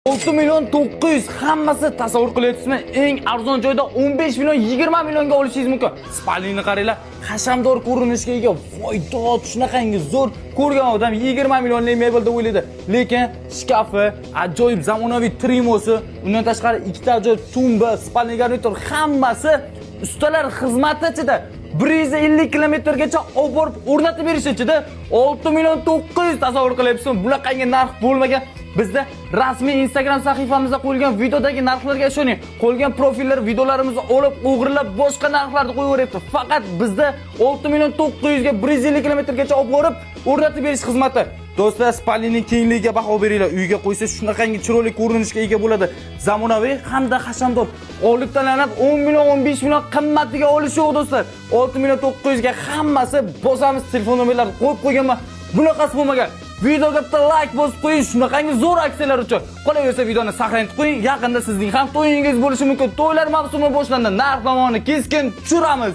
6 milyon 900 hammasi tasavvur qilyapsizmi? Eng arzon joyda 15 milyon 20 millionga olishingiz mumkin. Spalnini qaranglar, hashamdor ko'rinishga ega. Voy dod, shunaqangi zo'r. Ko'rgan odam 20 millionlik mebel deb o'ylaydi. Lekin shkafi, ajoyib zamonaviy trimosi, undan tashqari ikkita ajoyib tumba, spalni garnitur hammasi ustalar xizmati ichida 150 kilometrgacha olib borib o'rnatib berish ichida 6 milyon 900 tasavvur qilyapsizmi? Bunaqangi narx bo'lmagan. Bizda rasmiy Instagram sahifamizda qo'yilgan videodagi narxlarga ishoning. Qo'yilgan profillar videolarimizni olib, o'g'irlab boshqa narxlarni qo'yaveryapti. Faqat bizda 6 milyon 900 ga 150 kilometrgacha olib borib o'rnatib berish xizmati. Do'stlar, spalnining kengligiga baho beringlar. Uyga qo'ysa shunaqangi chiroyli ko'rinishga ega bo'ladi. Zamonaviy hamda hashamdor. Oylikdan tanlab 10 million 15 million qimmatiga olish yo'q do'stlar. 6 million 900 ga hammasi bosamiz, telefon nomerlarini qo'yib qo'yganman. Bunaqasi bo'lmagan. Videoga bitta like bosib qo'ying, shunaqangi zo'r aksiyalar uchun. Qolaversa videoni saqlanib qo'ying. Yaqinda sizning ham to'yingiz bo'lishi mumkin. To'ylar mavsumi boshlandi. Narx-navoni keskin tushiramiz.